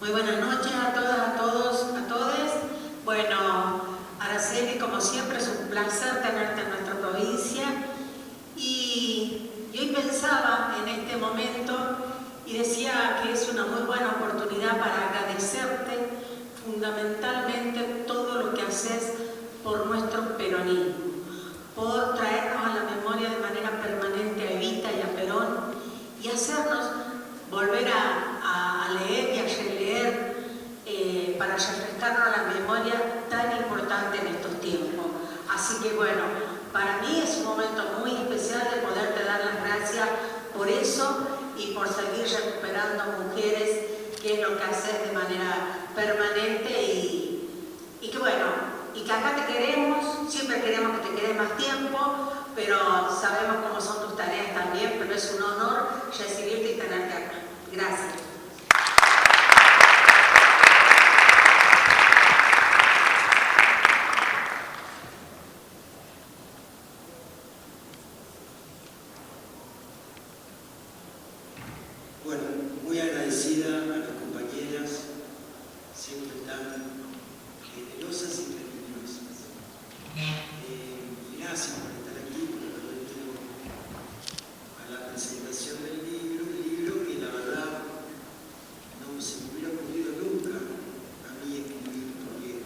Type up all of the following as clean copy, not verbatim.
Muy buenas noches a todas, a todos, a todes. Bueno, Araceli, como siempre, es un placer tenerte en nuestra provincia. Y hoy pensaba en este momento y decía que es una muy buena oportunidad para agradecerte fundamentalmente todo lo que haces por nuestro peronismo, por traernos a la memoria de manera permanente a Evita y a Perón y hacernos volver a leer y a releer para refrescarnos la memoria tan importante en estos tiempos. Así que bueno, para mí es un momento muy especial de poderte dar las gracias por eso y por seguir recuperando mujeres, que es lo que haces de manera permanente y que bueno, y que acá te queremos, siempre queremos que te quedes más tiempo, pero sabemos cómo son tus tareas también, pero es un honor recibirte y tenerte acá. Gracias. Bueno, muy agradecida a las compañeras, siempre tan generosas y cariñosas. Gracias por estar aquí, por haber venido a la presentación del libro que la verdad no se me hubiera ocurrido nunca a mí escribir, porque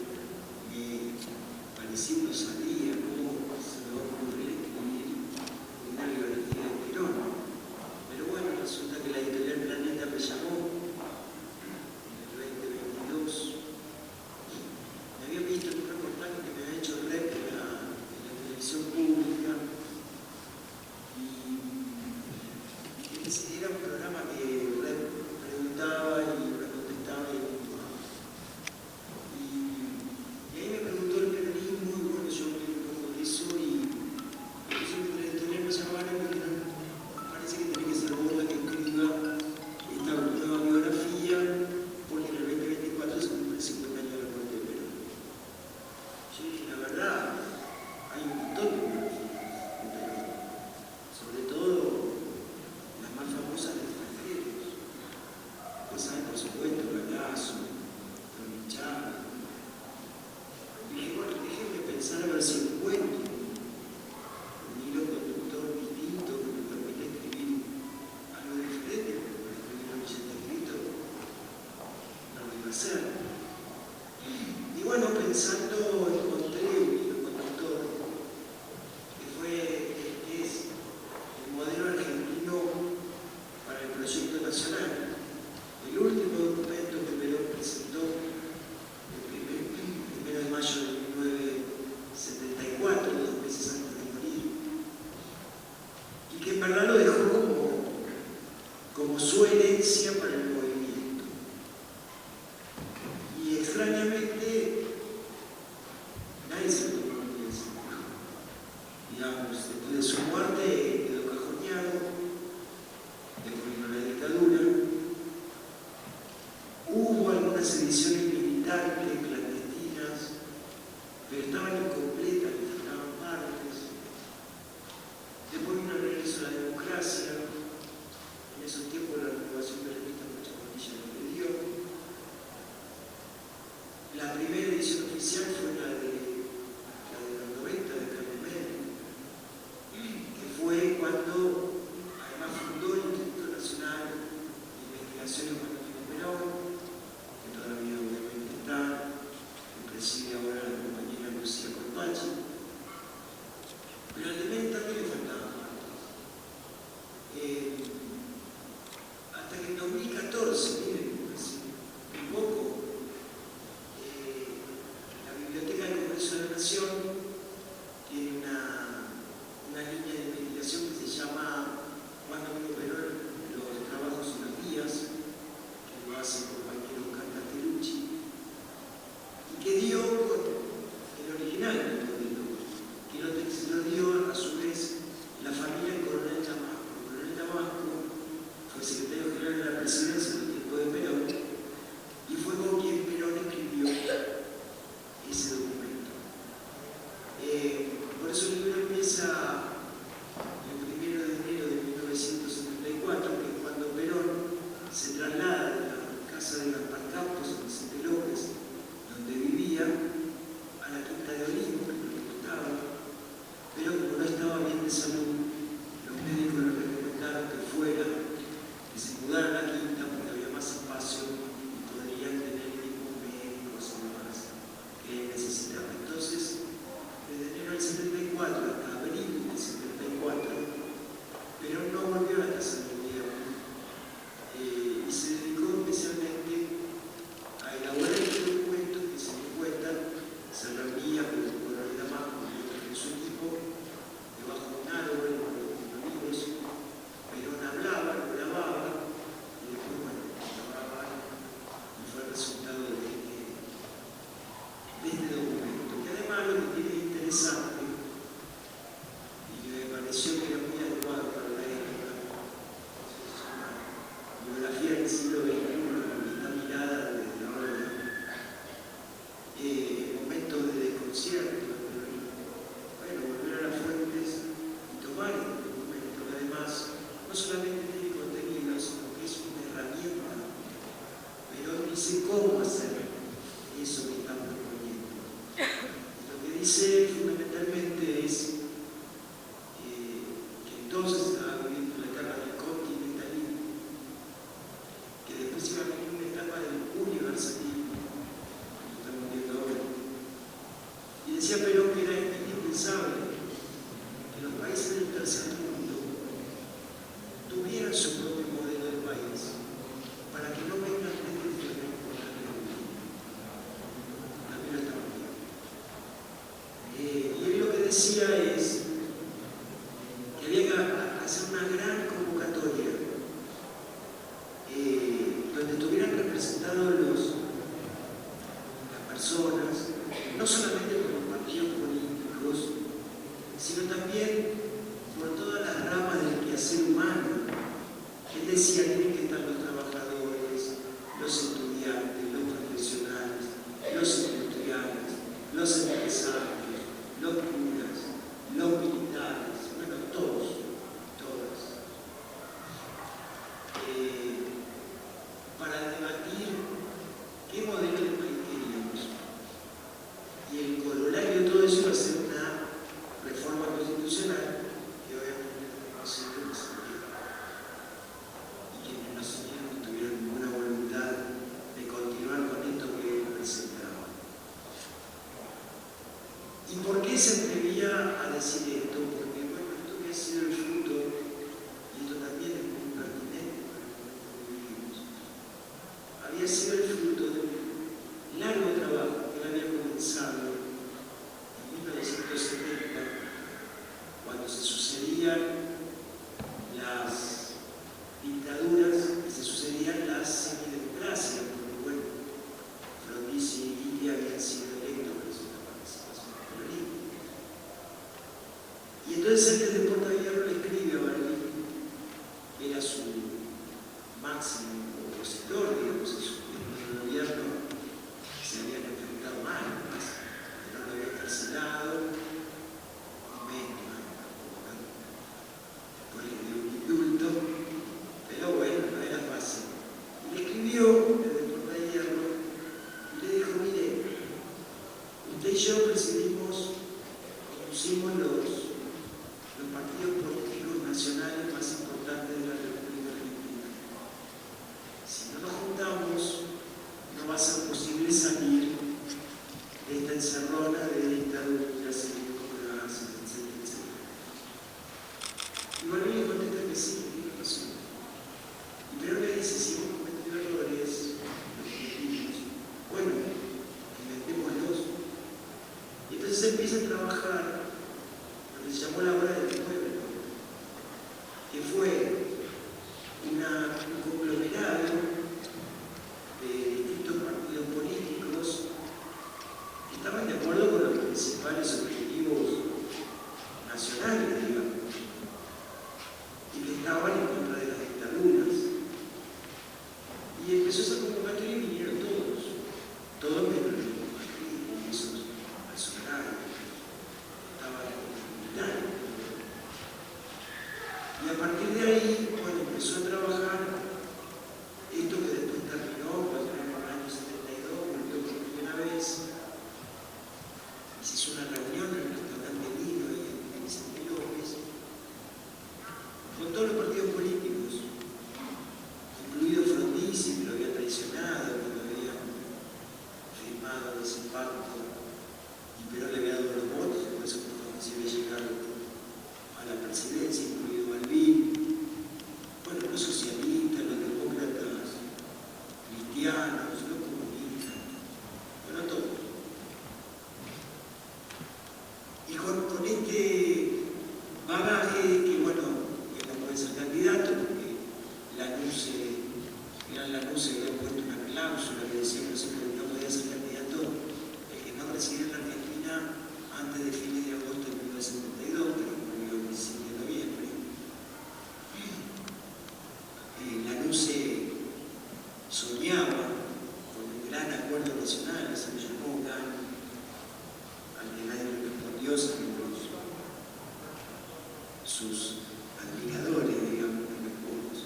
me parecía, no sabía cómo se me va a ocurrir escribir una biografía de Perón. Pero bueno, resulta que la editorial Planeta me llamó en el 2022. Me había visto en un reportaje que me había hecho Rep en la televisión pública y era un programa que Rep preguntaba y Rep contestaba y ahí me preguntó el peronismo y bueno, yo hablé un poco de eso y entonces la editorial me llamaron y me dijeron: parece que tiene que ser vos la que escriba esta nueva biografía, porque en el 2024 se cumple el 50 años de la muerte de Perón. Yo dije, la verdad, hay un montón de biografías de Perón, sobre todo las más famosas de extranjeros. Pues saben, por supuesto, Galazo, Don Chávez. Y dije, bueno, déjenme pensar a ver si encuentro un hilo conductor distinto que me permite escribir algo diferente, porque escribir lo que ya está escrito no lo iba a hacer. Y bueno, pensando, encontré un hilo conductor que es el modelo argentino para el proyecto nacional. El último documento que Perón presentó el 1 de mayo de 1974, 2 meses antes de morir, y que en verdad lo dejó como su herencia para el movimiento. Y extrañamente nadie se lo tomó muy en serio. Digamos, después de su muerte quedó cajoneado, después vino la dictadura. Hubo algunas ediciones militantes, clandestinas, pero estaban incompletas, le faltaban partes. Después vino el regreso a la democracia. En esos tiempos la renovación peronista muchas comillas no le dio. La primera edición oficial fue la de los 90 de Carlos Menem, que fue cuando además fundó el Instituto Nacional de Investigaciones Económicas Perón, que todavía obviamente está, que preside ahora la compañera Lucía Corpachi. Pero al de Menem también le faltaban partes. del siglo XXI, con esta mirada desde ahora, momentos de desconcierto, bueno, volver a las fuentes y tomar este documento, que además no solamente tiene contenido, sino que es una herramienta, pero dice cómo hacer eso que están proponiendo. Lo que dice fundamentalmente es que entonces estaba viviendo la etapa del continentalismo, que después iba a venir una etapa del universalismo, que estamos viendo ahora. Y decía Perón que era indispensable que los países del tercer mundo tuvieran su propio modelo de país, para que no vengan desde el fuera por la revolución. También lo estamos viendo. Y él lo que decía es que había que hacer una gran convocatoria donde estuvieran representados las personas, no solamente por los partidos políticos, sino también por todas las ramas del quehacer humano. Él decía, tienen que estar los trabajadores, los estudiantes, los profesionales, los industriales, los empresarios, los curas, los militares, bueno, todos, todas, para debatir qué modelo de país queríamos. Y el corolario de todo eso iba a ser una reforma constitucional que obviamente no se dio, y quienes no se dieron no tuvieron ninguna voluntad de continuar con esto que él presentaba. ¿Y por qué se atrevía a decir esto? Porque, bueno, esto había sido el fruto, y esto también es muy pertinente para el mundo que vivimos, había sido el fruto de un largo trabajo que él había comenzado en 1970, cuando se sucedían las dictaduras y se sucedían las semidemocracias, porque, bueno, Frondizi y Guille habían sido electos por esa participación política. Y entonces él desde Puerta de Hierro le escribe a Balbín, que era su máximo opositor, digamos, en su primer gobierno, se habían enfrentado mal, pero lo había encarcelado, después le dio un indulto, pero bueno, no era fácil. Y le escribió desde Puerta de Hierro y le dijo, mire, usted y yo conducimos los partidos políticos nacionales más importantes de la República Argentina. Si no nos juntamos, no va a ser posible salir de esta encerrona de dictaduras, semidemocracias, etcétera, etcétera. Y Balbín le contesta que sí, tiene razón. Y Perón le dice, si hemos cometido errores, los cometimos, bueno, inventémoslos. Y entonces empieza a trabajar lo que se llamó la Hora del Pueblo, que fue un conglomerado de distintos partidos políticos que estaban de acuerdo con los principales objetivos nacionales, digamos, y que estaban en contra de las dictaduras. Y empezó esa convocatoria y vinieron todos menos los partidos, esos personajes, estaban militares. Y a partir de ahí, bueno, empezó a trabajar esto que después terminó cuando en el año 72, volvió por primera vez, y se hizo una reunión en el restaurante Lino y en Vicente López, con todos los partidos políticos, incluido Frondizi, que lo había traicionado cuando había firmado ese pacto, y Perón le había dado los votos, por eso Frondizi había llegado a la presidencia, incluido Balbín, bueno, los socialistas, los demócratas, cristianos, los comunistas, bueno, todos. Y con este bagaje que, bueno, que no puede ser candidato, porque Lanuse había puesto una cláusula que decía que no podía ser candidato el que no residiera en la Argentina antes de fines de agosto de 1972, pero murió el 25 de noviembre. Lanuse soñaba con un gran acuerdo nacional, se lo llamó GAN, al que nadie le respondió, salvo sus admiradores, digamos, unos pocos.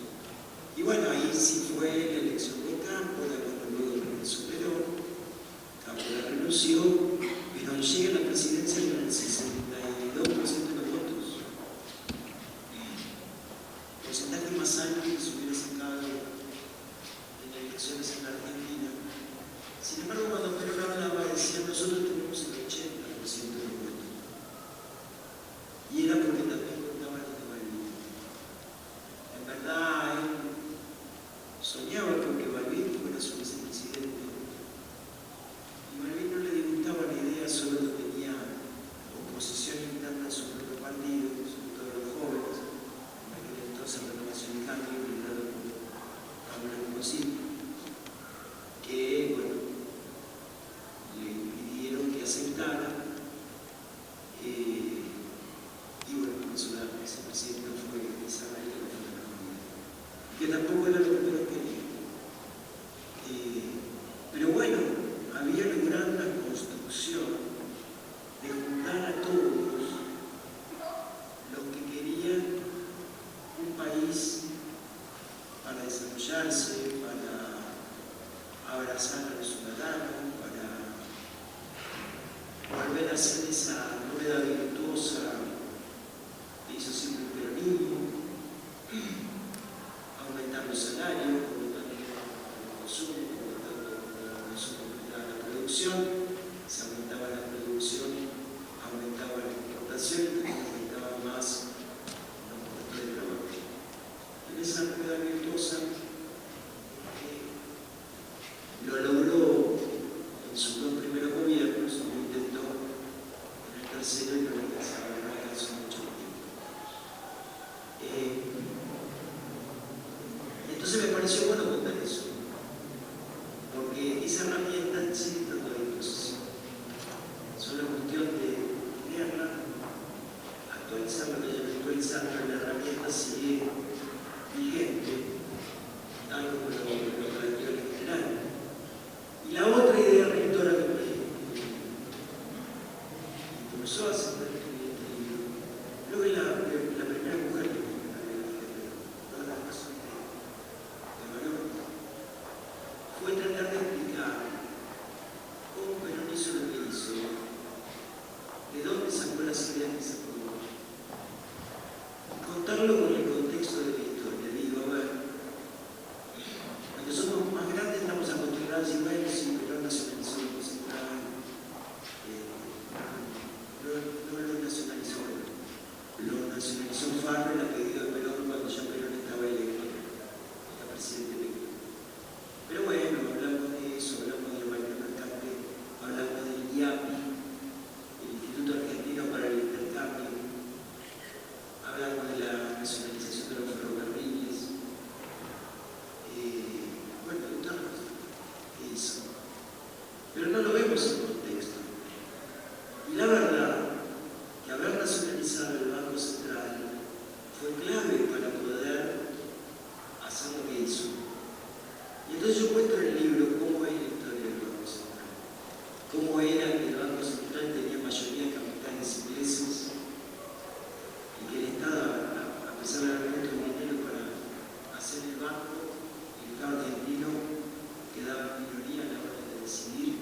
Y bueno, ahí sí fue la elección de Campo, de cuando luego regresó Perón, Campo la renunció, pero llega a la presidencia con el 62% de los votos. Porcentaje más alto que se hubiera sacado en las elecciones en la Argentina. Sin embargo, cuando Perón hablaba, decía, nosotros tenemos el 80% de los votos. Y era porque también contaba lo de Balbín. En verdad, él soñaba con que Balbín fuera su vicepresidente. Y Balbín no le disgustaba la idea, solo que tenía oposición interna en su propio partido, sobre todo los jóvenes. En aquel entonces Renovación y Cambio, liderado por Pablo Cosín, que, bueno, le pidieron que aceptara. Y bueno, por eso la vicepresidenta fue Isabel, que tampoco era lo que Perón quería. Pero bueno, había logrado una construcción de juntar a todos los que querían un país para desarrollarse, para abrazar a los ciudadanos, para volver a hacer esa rueda virtuosa que hizo siempre el peronismo, aumentar los salarios, aumentar el consumo, aumentar la producción, se aumentaba la producción, aumentaba la importación y también aumentaba más los puestos de trabajo. En esa rueda virtuosa lo logró en sus dos primeros gobiernos, lo intentó en el tercero y no le alcanzó mucho tiempo. Entonces me pareció bueno contar eso, porque esa herramienta sigue estando a disposición. Solo es cuestión de tenerla, actualizarla, pero la herramienta sigue vigente, tal como lo planteó el general. Y la otra idea rectora que me impulsó a hacer este libro, creo que la primera mujer que no la razón de valor, fue tratar de explicar cómo Perón hizo lo que hizo, de dónde sacó las ideas que sacó, y contarlo con el contexto de la historia. Digo, a ver, cuando somos más grandes estamos acostumbrados a decir, bueno, sí, Perón nacionalizó el Central, no lo nacionalizó, lo nacionalizó Farrell a pedido de Perón cuando ya Perón estaba electo, era presidente electo. Pero bueno, hablamos de eso, hablamos del banco mercante, hablamos del IAPI, el Instituto Argentino para el Intercambio, hablamos de la nacionalización de los ferrocarriles, bueno, de todas las cosas que hizo. Pero no lo vemos en contexto. Y la verdad que haber nacionalizado el Banco Central fue clave para poder hacer lo que hizo. Y entonces yo cuento en el libro cómo es la historia del Banco Central. Cómo era que el Banco Central tenía mayoría de capitales ingleses y que el Estado, a pesar de haber puesto dinero para hacer el banco, el Estado argentino quedaba en minoría a la hora de decidir.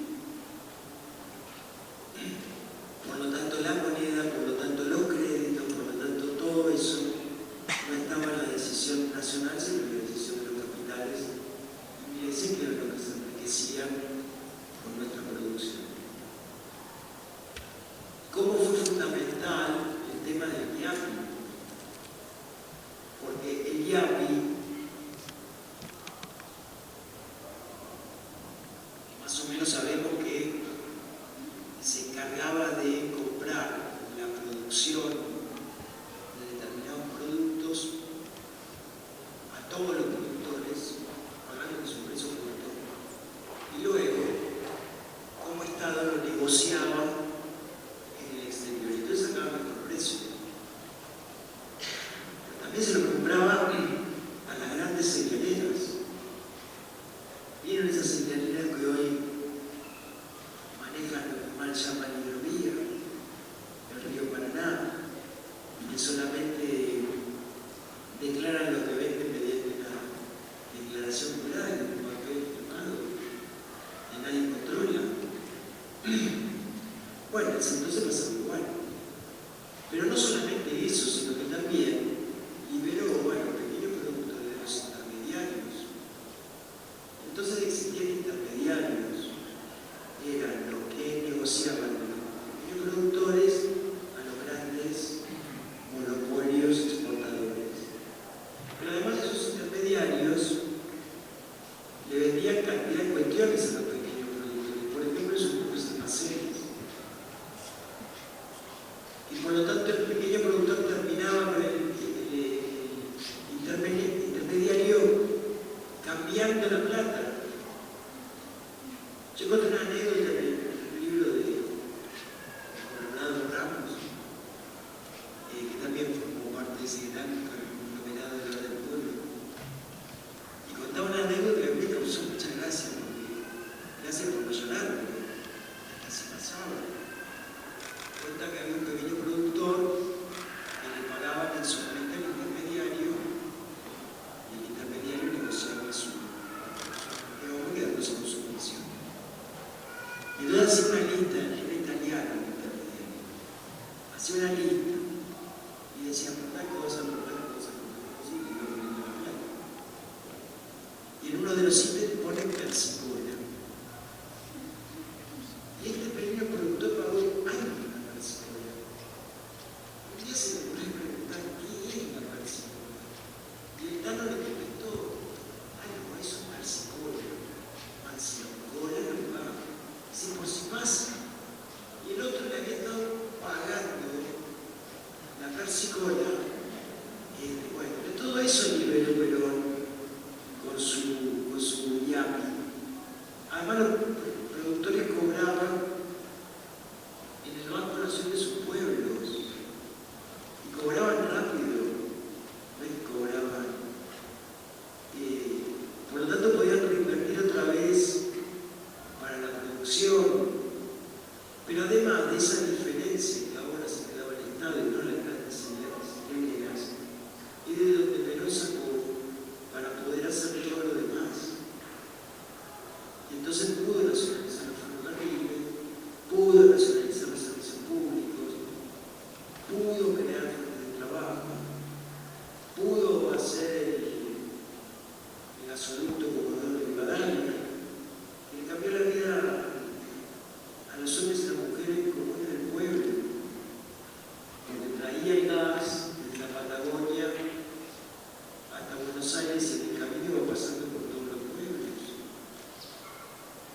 Por lo tanto, la moneda, por lo tanto, los créditos, por lo tanto, todo eso no estaba en la decisión nacional, sino en la decisión de los capitales ingleses, que eran los que se enriquecían con nuestra producción. ¿Cómo fue fundamental el tema del IAPI? Porque el IAPI, más o menos sabemos que se encargaba de comprar la producción de determinados productos a todos los productores, pagando su precio justo, y luego, como Estado lo negociaba en el exterior, entonces sacaba mejor precio. Pero también se lo compraba a las grandes cerealeras. le vendían cantidad de cuestiones a los pequeños productores, por ejemplo, sus propios almacenes. Y por lo tanto el pequeño productor terminaba con el intermediario cambiando la plata. Yo conté una anécdota en el libro de Coronado Ramos, que también formó parte de ese gran conglomerado de la del pueblo. Y contaba una anécdota que a mí me causó mucha gracia, porque gracias por no llorar, porque así pasaba. Cuenta que había un pequeño productor que le pagaba mensualmente al intermediario, y el intermediario negociaba su comisión. Y entonces hacía una lista, era italiano el intermediario, hacía una lista y decía por tal cosa, y iba poniendo la plata. Y en uno de los ítems pone persicola. Y este pequeño productor pagó años la persicola. Un día se le ocurrió preguntar qué es la persicola. Y el tano le contestó: ay, no, eso es persicola. Persicola no va. Dice, por si pasa. Y el otro le había estado pagando la persicola. Bueno, de todo eso liberó Perón con su IAPI. Además, los productores cobraban en el Banco Nacional de sus pueblos y cobraban rápido, no es que cobraban. Por lo tanto, podían reinvertir otra vez para la producción. Pero además de esa diferencia que ahora se quedaba el Estado y no las grandes ideas, es de donde Perón sacó para poder hacer todo lo demás. Y entonces pudo nacionalizar los ferrocarriles, pudo nacionalizar los servicios públicos, pudo crear fuentes de trabajo, pudo hacer el gasoducto Comodoro de Rivadavia, que le cambió la vida a los hombres y las mujeres comunes del pueblo, porque traía el gas desde la Patagonia hasta Buenos Aires y en el camino iba pasando por todos los pueblos.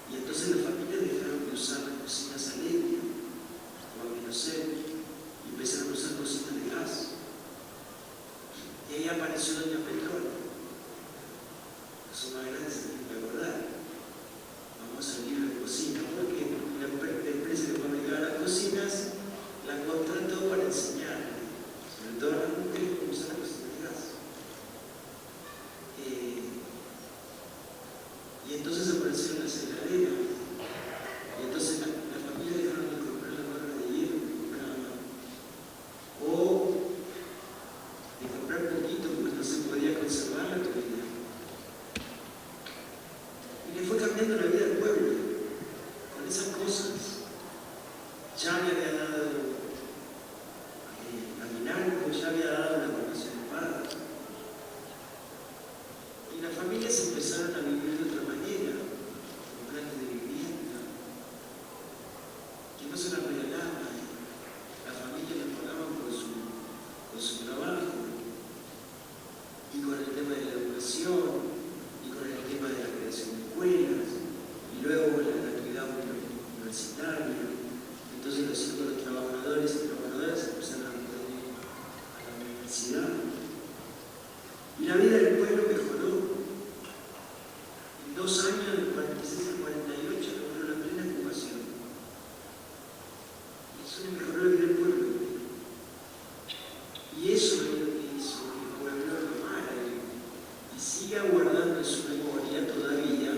Y entonces las familias dejaron de usar las cocinas a leña o a queroseno y empezaron a usar cocinas de gas. Y ahí apareció Doña Petrona. Los más grandes se tienen que acordar. Vamos al libro de cocina, porque la empresa que fabricaba las cocinas la contrató para enseñar, sobre todo a las mujeres, cómo usar las cocinas de gas. Y entonces aparecieron las heladeras. Y entonces las familias dejaron de comprar la barra de hielo que compraban. O de comprar poquito porque no se podía conservar la comida. Y le fue cambiando la vida al pueblo con esas cosas. Ya le había dado Caminarco, ya había dado la formación de paz. Y las familias empezaron a vivir de otra manera, con planes de vivienda, que no se las regalaban, las familias las pagaban con su trabajo, y con el tema de la educación, y con el tema de la creación de escuelas, y luego con la gratuidad universitaria. Entonces los hijos de los trabajadores y trabajadoras empezaron a ir a la universidad. Y la vida del pueblo mejoró. En 2 años, del 46 al 48, logró la plena ocupación. Y eso le mejoró la vida del pueblo. Y eso es lo que hizo que el pueblo lo amara y siga guardando en su memoria todavía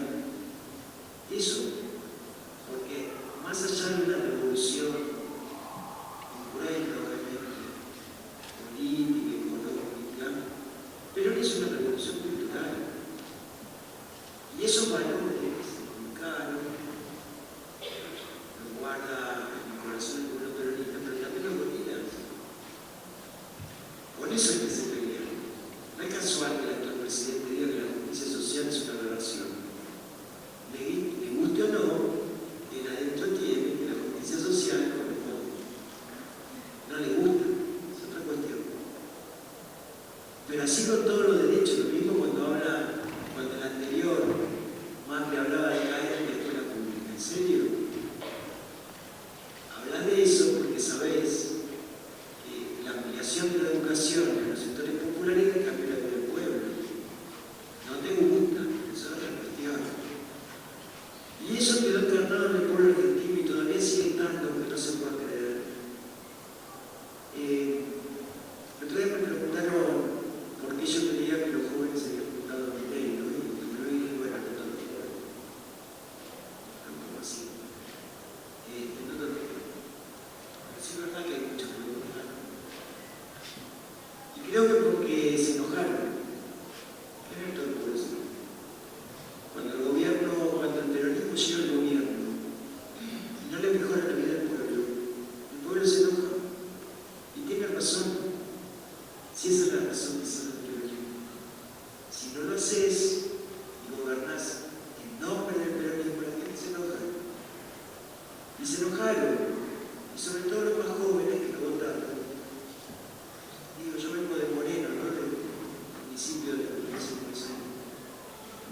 eso. Porque más allá de una revolución cultural, política, económica, Perón hizo una revolución cultural. Y esos valores se inculcaron, los guarda en el corazón del pueblo peronista, pero también los gorilas. Con eso es que se pelean. No es casual que el actual presidente diga que la justicia social es una aberración. Le guste o no, él adentro tiene que la justicia social corresponde. No le gusta, es otra cuestión. Pero así con todos los derechos, lo mismo cuando el anterior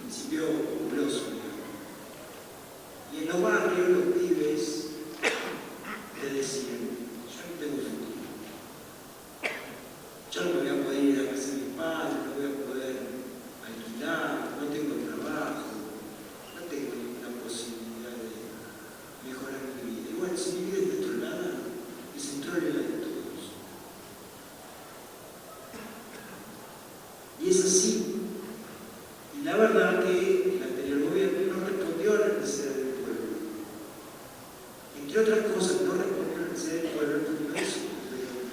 principio populoso, digamos. Y en los barrios los pibes te decían, yo no tengo futuro. Yo no me voy a poder ir a la casa de mis padres, no voy a poder alquilar, no tengo trabajo, no tengo ninguna posibilidad de mejorar mi vida. Y bueno, si mi vida es destrolada, que se entrole la de todos. Y es así. Y la verdad que el anterior gobierno no respondió a la necesidad del pueblo. Entre otras cosas, no respondió a la necesidad del pueblo porque no hizo Perón.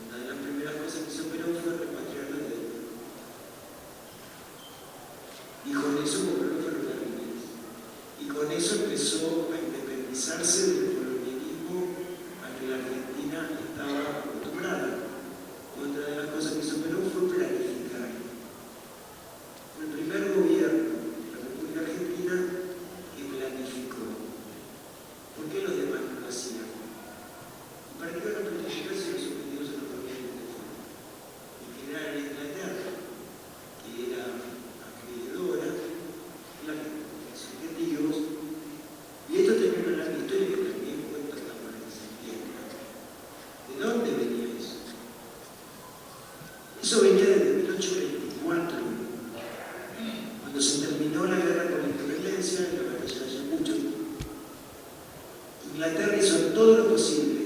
Una de las primeras cosas que hizo Perón fue repatriar la deuda. Y con eso compró los ferrocarriles. Y con eso empezó a independizarse del colonialismo al que la Argentina estaba acostumbrada. Otra de las cosas que hizo Perón fue planificar. Fue el primer gobierno de la República Argentina que planificó. ¿Por qué los demás no lo hacían? ¿Y para qué van a planificar si los objetivos se los ponían de forma? En general en Inglaterra, que era acreedora, la sus objetivos, y esto terminó en la historia que también cuento hasta para que se entienda. ¿De dónde venía eso? Eso venía desde 1824, cuando se terminó la guerra por la independencia, la batalla de Ayacucho. Inglaterra hizo todo lo posible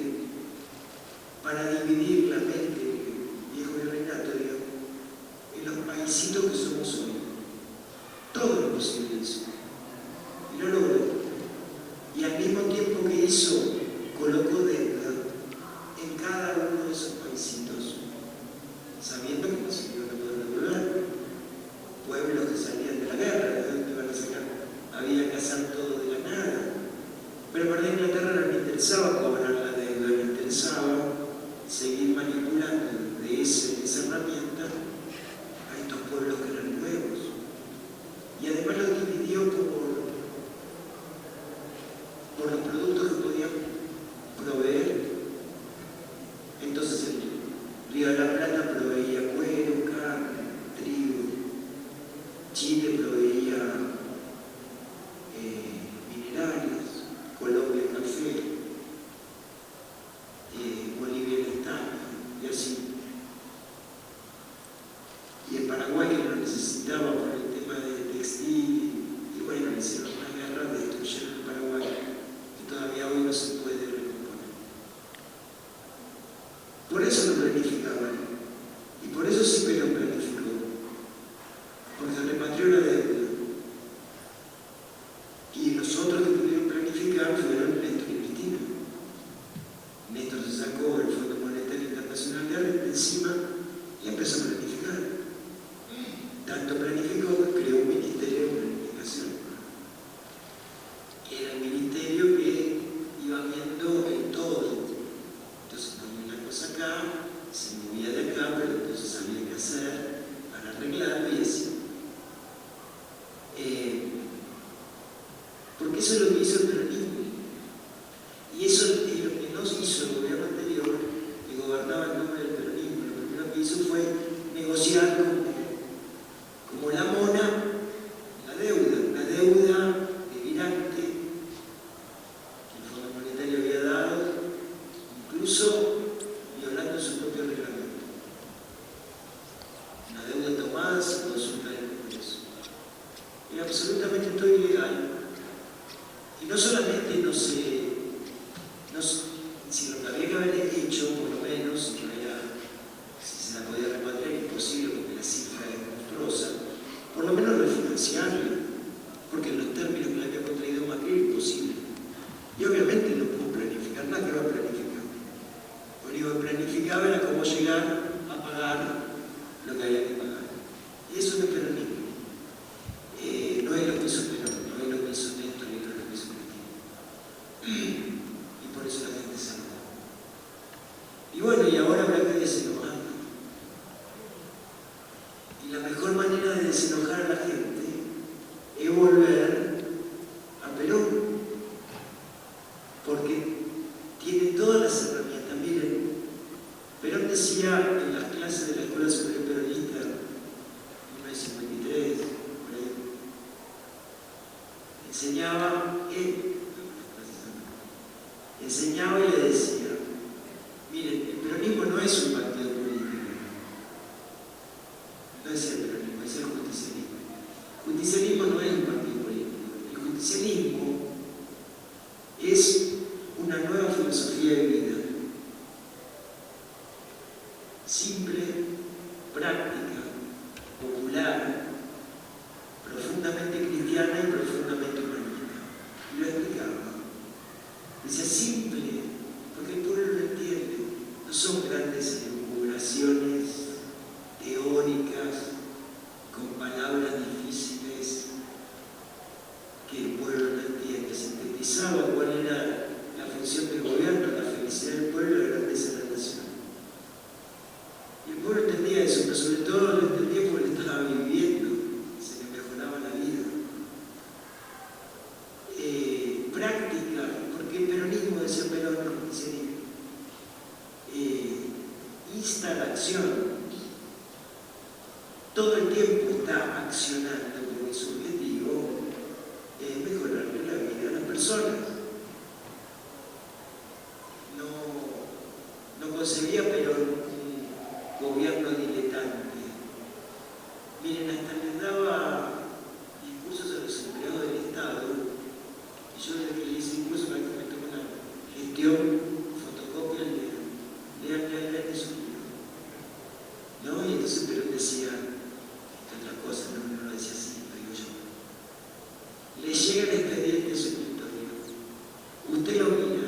para dividir la mente del viejo virreinato en los paisitos que somos hoy. Todo lo posible hizo. Y lo logró. Y al mismo tiempo que hizo, colocó deuda en cada uno de esos paisitos, sabiendo que no se iban a poder devolver. Pueblos que salían de la guerra, ¿de dónde iban a sacar? Había que hacer todo de la nada. Pero para Inglaterra no le interesaba cobrar la deuda, le interesaba seguir manipulando de esa herramienta a estos pueblos que eran nuevos. Y además los dividió por los productos que podían proveer. Entonces el Río de la Plata proveía cuero, carne, trigo. Chile proveía minerales, Colombia café, Bolivia el estaño, y así. Y el Paraguay, que lo necesitaba por el tema de textil, y bueno, le hicieron una guerra, destruyeron el Paraguay, que todavía hoy no se puede recomponer. Por eso lo planificaban, y por eso sí Perón planificó, porque repatrió la deuda. Y los otros que pudieron planificar fueron Néstor y Cristina. Néstor se sacó el Fondo Monetario Internacional de encima y empezó a planificar. Tanto planificó que creó un ministerio de planificación. Era el ministerio que iba viendo el todo. Entonces ponía una cosa acá, se movía de acá, pero entonces había que hacer para arreglarlo y así. Porque eso es lo que hizo el peronismo. Y eso es lo que no hizo el gobierno anterior, que gobernaba en nombre del peronismo. Lo primero que hizo fue negociar como la mona la deuda delirante que el Fondo Monetario había dado, incluso violando su propio reglamento. Una deuda tomada sin consultar el Congreso. Era absolutamente todo ilegal. Y no solamente si lo que había que haber hecho, por lo menos, si se la podía repatriar, imposible porque la cifra es monstruosa, por lo menos refinanciarla, porque en los términos que le había contraído Macri era imposible. Y obviamente no pudo planificar nada, que iba a planificar. Lo único que planificaba era cómo llegar a pagar lo que había que pagar. Y eso no es peronismo. No es lo que hizo Perón, no es lo que hizo Néstor, no es lo que hizo Cristina. Y por eso la gente enseñaba y le decía, miren, el peronismo no es un partido político, no es el peronismo, es el justicialismo. El justicialismo no es un partido político, el justicialismo es una nueva filosofía de vida, simple, práctica, popular, profundamente cristiana y profundamente humanista. Y lo explicaba. Dice simple, porque el pueblo lo entiende. No son grandes elucubraciones teóricas con palabras difíciles que el pueblo no entiende. Sintetizaba cuál era la función del gobierno, la felicidad del pueblo, la grandeza de la nación. Y el pueblo entendía eso, pero sobre todo lo entendía porque lo estaba viviendo, se le mejoraba la vida. Práctica, porque el peronismo, decía Perón, el justicialismo, insta a la acción. Todo el tiempo está accionando porque su objetivo es mejorarle la vida a las personas. No concebía Perón un gobierno diletante. Miren, hasta les daba discursos a los empleados del Estado, y yo le hice incluso para que me tome una gestión, fotocopia, lean eso. ¿No? Y entonces Perón decía, otra cosa, no lo decía así, lo digo yo. Le llega el expediente a su escritorio. Usted lo mira.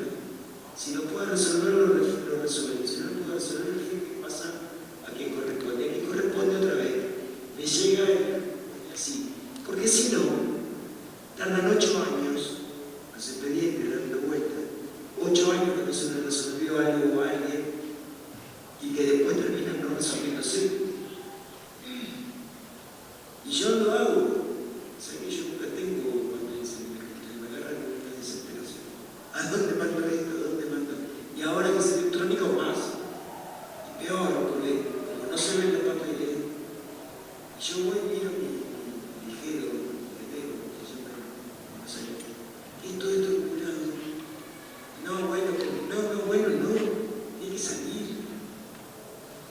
Si lo puede resolver, lo resuelve. Si no lo puede resolver, ¿qué pasa? ¿A quién corresponde? ¿A quién corresponde otra vez? Le llega así. Porque si no, tardan 8 años los expedientes dando vuelta. 8 años que no se le resolvió algo a alguien y que después terminan no resolviéndose. Y yo lo hago. ¿Sabes que yo nunca tengo cuando dicen me agarran una desesperación? ¿A dónde mando esto? ¿A dónde mando? Y ahora que es electrónico, más. Y peor, porque como no se ven los papeles, yo voy y miro mi ligero, que siempre no sé, y todo esto curado. No, bueno, tiene que salir.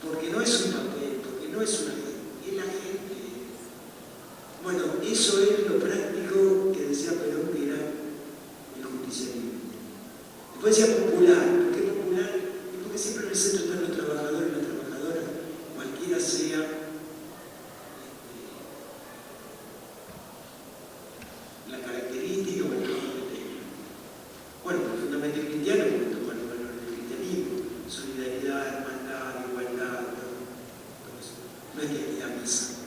Porque no es un papel, porque no es una gente, es la gente. Bueno, eso es lo práctico que decía Perón que era el justicialismo. Después decía popular. ¿Por qué popular? Porque siempre en el centro están los trabajadores y las trabajadoras, cualquiera sea la característica o el trabajo que tenga. Bueno, profundamente cristiano, porque toma los valores del cristianismo, solidaridad, hermandad, igualdad, todo eso. No es que hay a misa,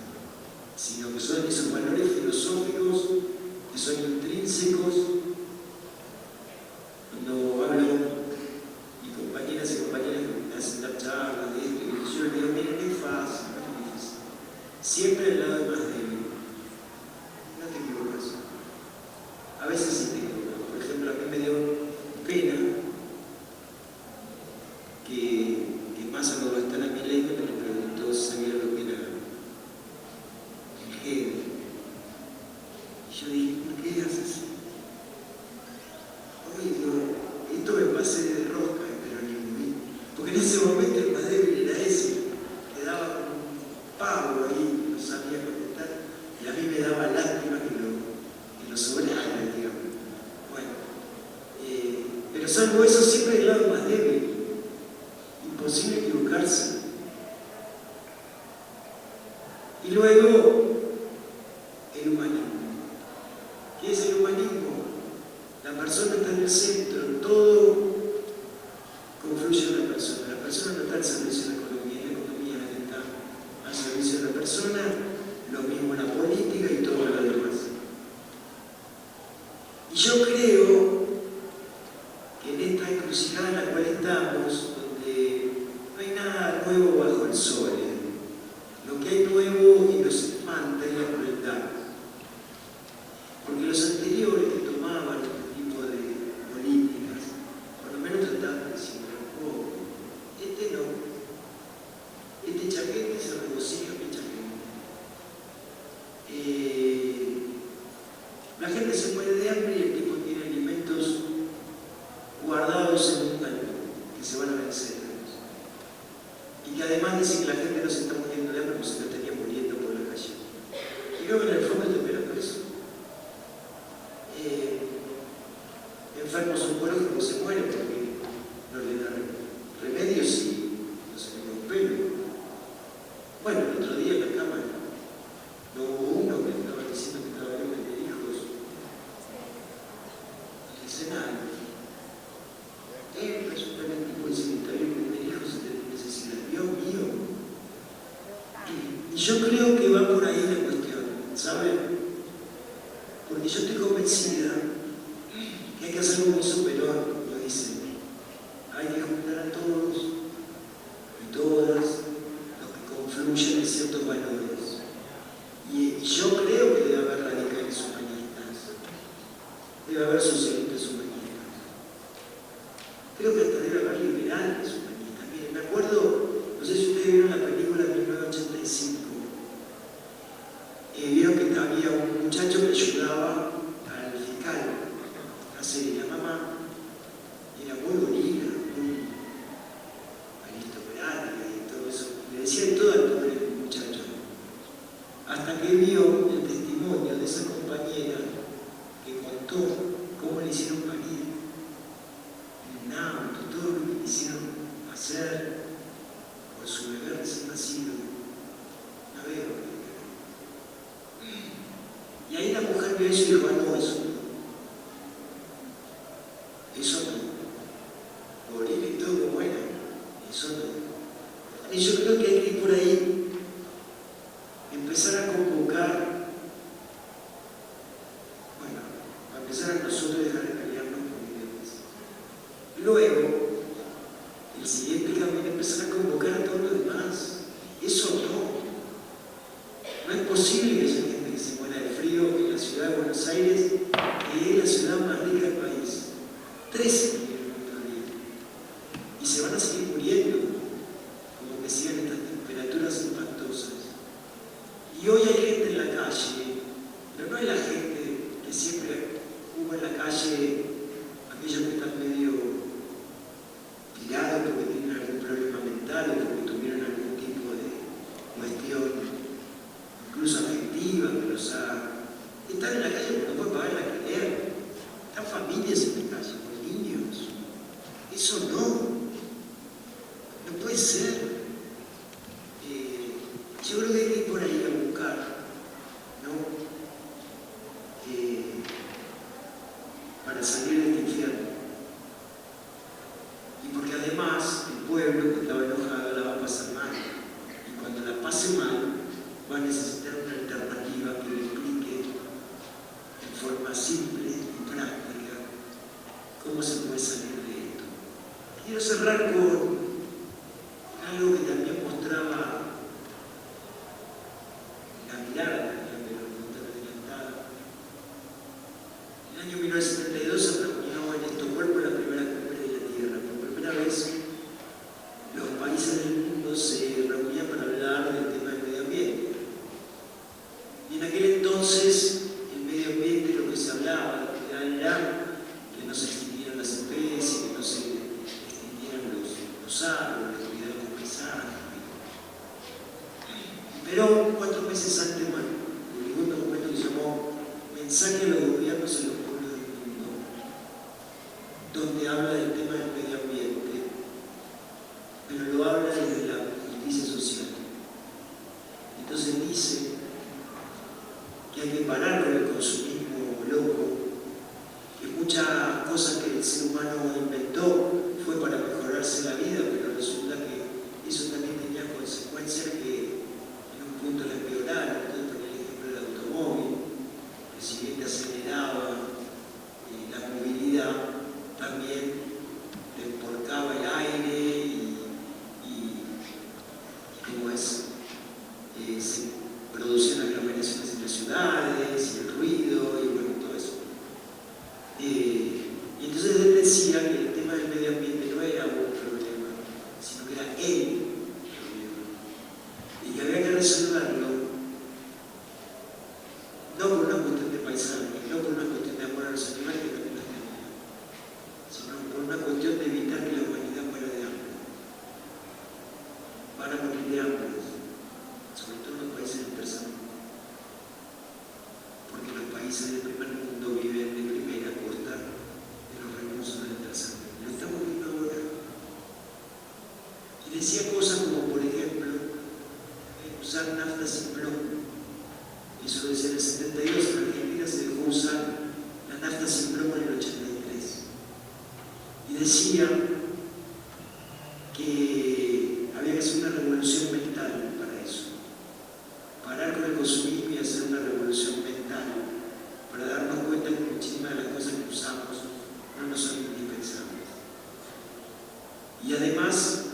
sino que son esos valores filosóficos que son intrínsecos. Cuando hablo y compañeras y compañeros me hacen dar charlas de esto, y yo les digo, miren, es fácil, no es difícil. Siempre al lado del más débil. No te equivocas. A veces sí te equivocas. Por ejemplo, a mí me dio pena que pasa cuando está en mi ley, me preguntó si sabía lo que era el género. Y yo dije, ¿por qué haces así? Oye, esto me pasé de rosca en peronismo, porque en ese momento el más débil era ese, le daba un pavo ahí, no sabía contestar, y a mí me daba lástima que lo sobrara, digamos. Bueno, pero salvo eso, siempre el lado más débil, imposible equivocarse. Y luego, el humanismo. ¿Qué es el humanismo? La persona está en el centro, todo confluye en la persona. La persona no está al servicio de la economía está al servicio de la persona, lo mismo la política y todo lo demás. Y yo creo que en esta encrucijada en la cual estamos, donde no hay nada nuevo bajo el sol, lo que hay nuevo y nos espanta es la crueldad. Porque los anteriores que tomaban este tipo de políticas, por lo menos trataban de decir un poco, este no, este chaquete se regocija mi chaquete. La gente se muere de hambre y el tipo tiene alimentos guardados en un tanque que se van a vencer. Y que además dicen que la gente no se está muriendo de hambre como se lo estaría muriendo por la calle. Y luego en el fondo está esperando eso. Enfermos oncológicos se mueren porque no le dan remedios y no se le da un pelo. Bueno, el otro día en la cama no hubo uno que estaba diciendo que estaba bien de tener hijos. Y dice nada. Resulta que el tipo dice que está bien de tener hijos y tener necesidad. Dios mío. Y yo creo que va por ahí la cuestión, ¿saben? Porque yo estoy convencida que hay que hacer como hizo Perón, lo dice. Hay que juntar a todos y todas los que confluyen en ciertos valores. Y yo creo que debe haber radicales humanistas, debe haber socialistas humanistas, creo que hasta debe haber liberales humanistas. Miren, me acuerdo, no sé si ustedes vieron la película de 1985, vieron que había un muchacho que ayudaba al fiscal a hacer, y la mamá era muy bonita, muy aristocrática y todo eso, le decía de todo al pobre muchacho, hasta que vio el testimonio de esa compañera que contó cómo le hicieron parir en un auto, todo lo que le hicieron hacer por su bebé recién nacido. La veo. Y ahí la mujer vio eso y dijo, no, eso no. Eso no. Morir y todo como era. Eso no. Y yo creo que hay que ir por ahí, empezar a convocar, bueno, a empezar a nosotros dejar de pelearnos con ideas. Luego, el siguiente camino es empezar a convocar a todos los demás. Eso no. No es posible que haya gente que se muera de frío en la ciudad de Buenos Aires, que es la ciudad más rica del país. 13 murieron el otro día. Y se van a seguir muriendo, como que sigan estas temperaturas espantosas. Y hoy hay gente en la calle, pero no es la gente que siempre hubo en la calle, aquellos que están medio tirados porque tienen algún problema mental o porque tuvieron algún tipo de cuestión, incluso afectiva, que los ha... Están en la calle porque no pueden pagar el alquiler. Están familias en la calle, con niños. Eso no. No puede ser. Yo creo que hay que ir por ahí a buscar, ¿no? Para salir de este infierno. Y porque además el pueblo que estaba enojado la va a pasar mal. Y cuando la pase mal, va a necesitar una alternativa que le explique en forma simple y práctica cómo se puede salir de esto. Quiero cerrar con algo que también mostraba la mirada de la pregunta adelantada. En el año 1972 se reunió en Estocolmo la primera cumbre de la Tierra. Por primera vez, los países del mundo se reunían para hablar del tema del medio ambiente. Y en aquel entonces, el medio ambiente, lo que se hablaba era que no se extinguieran las especies, que no se extinguieran los árboles, cuidar los paisajes. Pero 4 meses antes, publicó un documento que se llamó Mensaje a los gobiernos en los pueblos del mundo, donde habla del tema del medio ambiente, pero lo habla desde la justicia social. Entonces dice que hay que parar con el consumismo loco, que muchas cosas que el ser humano inventó fue para mejorarse la vida, pero resulta que eso también tenía consecuencias que en un punto la empeoraron. Entonces ponía el ejemplo del automóvil, que si bien te aceleraba la movilidad, también te emporcaba el aire y cómo es, se producían aglomeraciones en las ciudades y el ruido y bueno, todo eso. Y entonces él decía que el tema del medio ambiente no era un problema, sino que era el problema. Y que había que resolverlo no por una cuestión de paisaje, no por una los animales que también las tenían, sino por una cuestión de evitar que la humanidad muera de hambre. Van a morir de hambre, sobre todo en los países del tercer mundo, porque los países del primer mundo viven de primera costa de los recursos del tercer mundo. Lo estamos viendo ahora. Y decía cosas como, por ejemplo, usar nafta sin plomo. Eso decía en el 72, en Argentina se dejó usar la nafta sin plomo en el 83. Y decía que había que hacer una revolución mental para eso. Parar con el consumismo y hacer una revolución mental para darnos cuenta que muchísimas de las cosas que usamos no nos son indispensables. Y además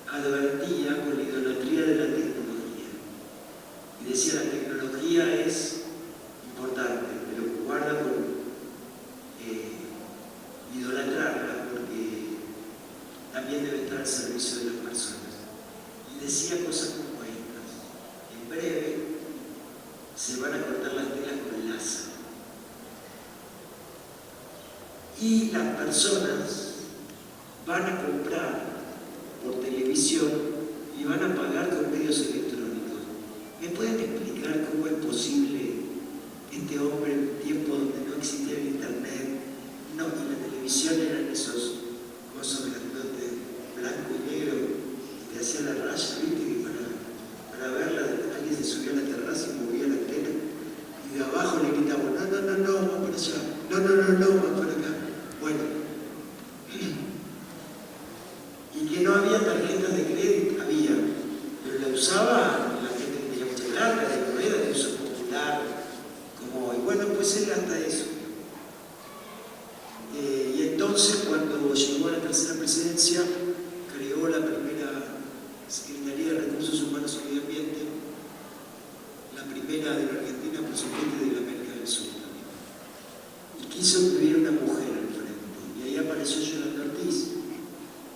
advertía con la idolatría de la tecnología. Y decía, la tecnología es importante, pero guarda con idolatrarla, porque también debe estar al servicio de las personas. Y decía cosas como estas: en breve se van a cortar las telas con láser. Y las personas van a comprar por televisión y van a pagar con medios electrónicos. ¿Me pueden explicar cómo es posible que este hombre, en un tiempo donde no existía el internet, no, y la televisión eran esos cosas grandotes, blanco y negro, que hacía la raya, viste, que para verla alguien se subía a la terraza y movía la tela, y de abajo le gritaba, no, va para allá, no, va para acá. Bueno, y que no había tarjetas de crédito, había, pero la usaba la gente que tenía mucha plata, de moneda de uso popular, como hoy. Bueno, pues él hasta eso. Y entonces, cuando llegó a la tercera presidencia, creó la primera Secretaría de Recursos Humanos y Medio Ambiente, la primera de la Argentina, por supuesto, y de la América del Sur también. Y quiso que hubiera una mujer al frente. Y ahí apareció Yolanda Ortiz,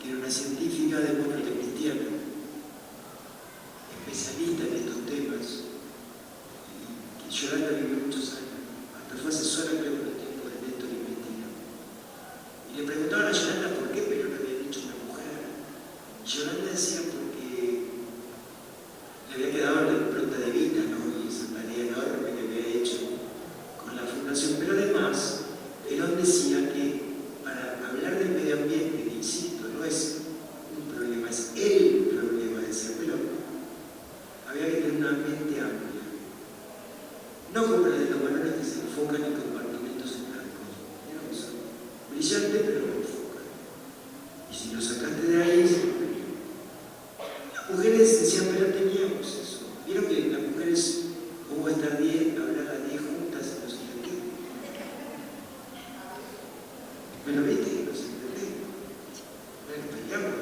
que era una científica demócrata cristiana, especialista en estos temas, y que Yolanda vivió muchos años, hasta fue asesora, creo, en el tiempo de Néstor y Cristina. Y le preguntaban a Yolanda por qué Perón no había dicho una mujer. Y Yolanda decía porque le había quedado la impronta de vida, ¿no? Y esa tarea enorme que había hecho con la fundación. Pero además, Perón decía que para hablar del medio ambiente, que insisto, no es un problema, es el problema, decía Perón, había que tener una mente amplia. No como la de los varones que se enfocan en compartimentos en blancos. Eso, brillante, pero no enfoca. Y si lo sacaste de ahí, las mujeres decían, pero teníamos eso. Vieron que las mujeres, como estar 10, hablar a 10 juntas, no sé qué. Bueno, viste que nos entendemos. Bueno, peleamos,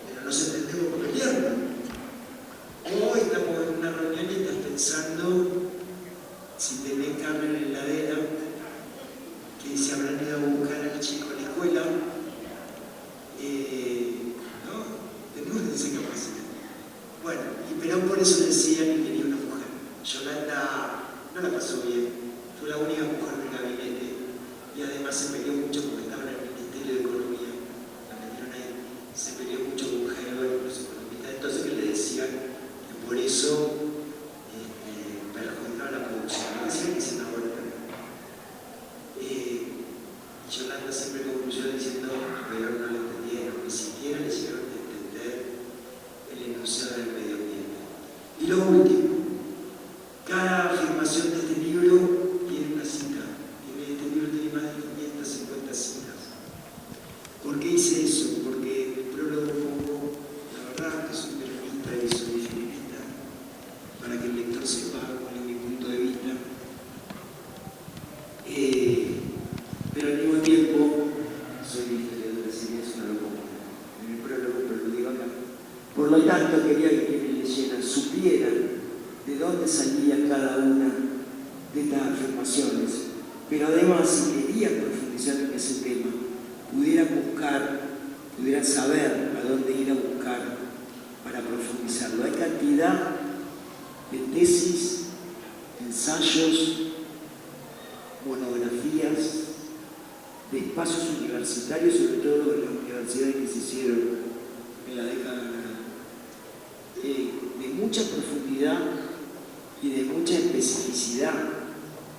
pero nos entendemos peleando. Hoy estamos en una reunión y estás pensando si tenés carne en la heladera, que se habrán ido a buscar al chico a la escuela. ¿No? Tenemos esa capacidad. Bueno, y Perón por eso decía que quería una mujer. Yolanda no la pasó bien, fue la única mujer del gabinete y además se peleó mucho porque estaba en el Ministerio de Economía, la metieron ahí, se peleó mucho con Herbert, los economistas, entonces que le decían que por eso perjudicaba la producción, no decían que se enamoró. Yolanda siempre concluyó diciendo que Perón no le entendieron, ni siquiera le llegaron a entender el enunciado del medio ambiente. Y lo último, cada afirmación de este libro tiene una cita. Este libro tiene más de 550 citas. ¿Por qué hice eso? Porque en el prólogo pongo, la verdad que soy peronista y soy feminista, para que el lector sepa cuál es mi punto de vista. Pero al mismo tiempo soy historiador, así que eso no lo pongo en el prólogo, pero lo digo acá. Por lo tanto, quería que quienes leyeran supieran de dónde salía cada una de estas afirmaciones, pero además, si querían profundizar en ese tema, pudieran saber a dónde ir a buscar para profundizarlo. Hay cantidad de tesis, ensayos, monografías, de espacios universitarios, sobre todo en las universidades que se hicieron en la década de mucha profundidad y de mucha especificidad.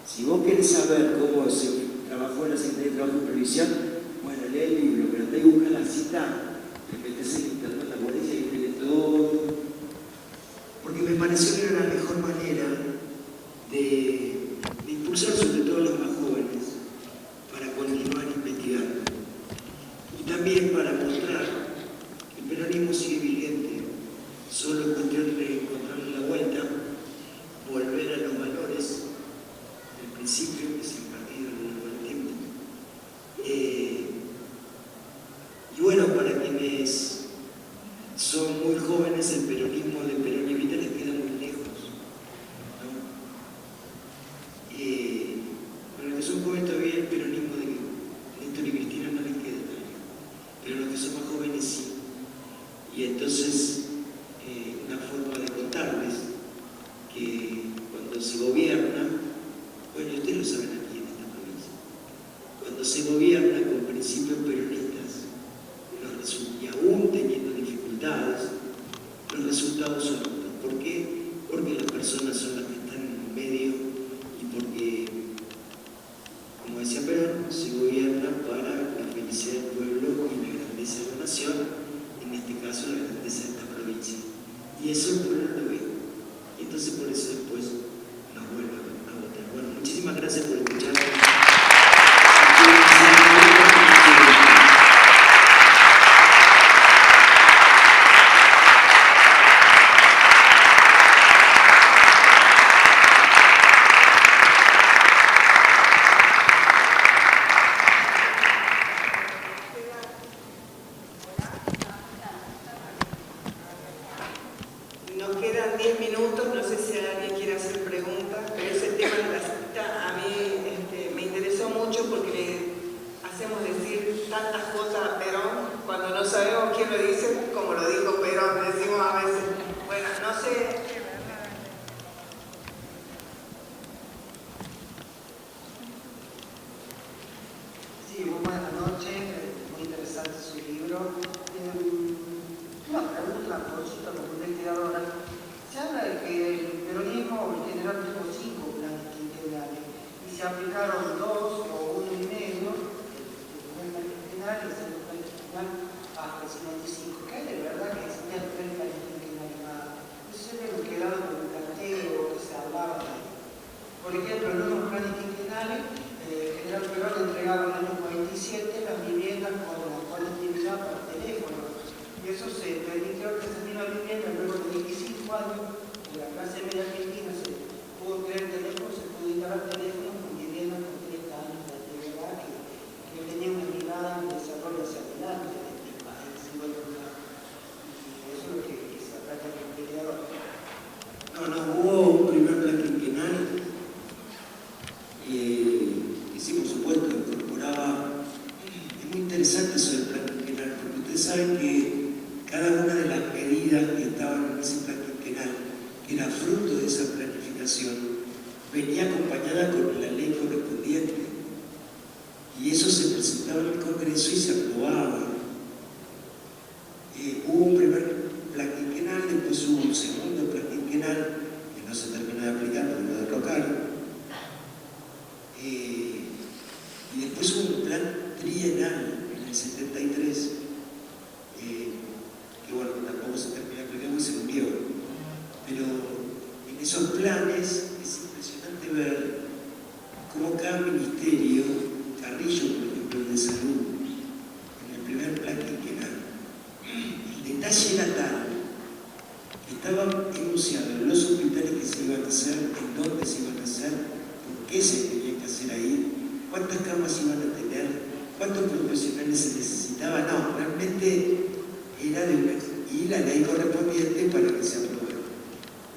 Si vos querés saber cómo se trabajó en la Secretaría de Trabajo y Previsión, bueno, lee el libro, pero te busca la cita, te metes en internet, la pones y ahí tiene todo. Porque me pareció que era la mejor manera de impulsar sobre todo a los más jóvenes para continuar investigando. Y también para mostrar que el peronismo sigue vigente, solo es cuestión de encontrarle la vuelta, volver a los valores del principio, que es el partido a lo largo del tiempo. Y bueno, para quienes son muy jóvenes, el peronismo de Perón y Evita les queda muy lejos, ¿no? Para los que son jóvenes todavía el peronismo de Néstor y Cristina no les queda tan lejos, pero los que son más jóvenes sí. Y entonces una forma de contarles que cuando se gobierna, bueno, ustedes lo saben aquí en esta provincia, cuando se gobierna con principios peronistas, y aún teniendo dificultades, los resultados son otros. ¿Por qué? Porque las personas son las que están en el medio y porque, como decía Perón, se gobierna para la felicidad del pueblo y la grandeza de la nación, en este caso la grandeza de esta provincia. Y eso el pueblo lo ve. Y entonces por eso después nos vuelve a votar. Bueno, muchísimas gracias por escuchar. Nos quedan 10 minutos, no sé si alguien quiere hacer preguntas, pero ese tema de la cita a mí me interesó mucho porque le hacemos decir tantas cosas a Perón cuando no sabemos quién lo dice, como lo dijo Perón, decimos a veces. Bueno, no sé. Sí, buenas noches, muy interesante su libro. Una pregunta, consulta como investigadora. Se habla de que el peronismo en general tuvo 5 planes quinquenales y se aplicaron 2 o 1 y medio, el primer plan quinquenal y el segundo plan quinquenal hasta el 55. ¿Qué hay de verdad que existían 3 planes quinquenales más? Eso siempre nos quedaba con el planteo que se hablaba de. Por ejemplo, en unos planes quinquenales, General Perón entregaba en el año 47 las viviendas con la conectividad por teléfono. Y eso se permitió que esa misma vivienda, luego de 25 años, en la clase media argentina se pudo crear teléfono, se pudo instalar teléfonos con viviendas con 30 años de antigüedad que tenía una mirada en desarrollo hacia adelante de este país. Y eso es lo que se ataca al peleador. No hubo un primer plan quinquenal que sí, por supuesto, incorporaba. Es muy interesante eso del plan quinquenal, porque ustedes saben que cada una de las medidas que estaban en ese plan quinquenal, que era fruto de esa planificación, venía acompañada con la ley correspondiente. Y eso se presentaba en el Congreso y se aprobaba. Hubo un primer plan quinquenal, después hubo un segundo plan quinquenal, que no se terminó de aplicar, pero lo derrocaron. Y después hubo un plan trienal en el 73, que bueno, tampoco se terminó de aplicar porque se murió. Pero en esos planes es impresionante ver cómo cada ministerio, Carrillo, por ejemplo, el de salud, en el primer plan quinquenal, el detalle era tal que estaba enunciado en los hospitales que se iban a hacer, en dónde se iban a hacer, por qué se tenían que hacer ahí, cuántas camas iban a tener, cuántos profesionales se necesitaban. No, realmente era de una, y la ley correspondiente para que se aprobara.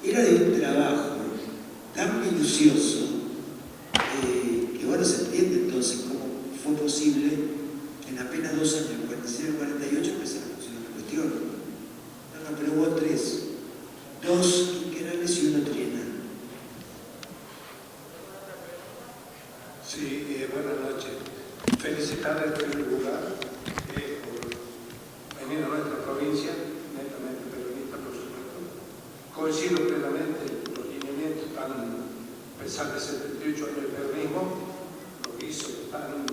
Era de un trabajo tan minucioso que bueno, se entiende entonces cómo fue posible que en apenas 2 años, en 47 y 48, empezara a funcionar la cuestión. No, pero hubo 3, 2 quinquenales y 1 trienal. Sí, buenas noches. felicitar en primer lugar por venir a nuestra provincia, netamente peronista, por supuesto. Coincido plenamente en los lineamientos tan, a pesar de 78 años de peronismo, lo que hizo tan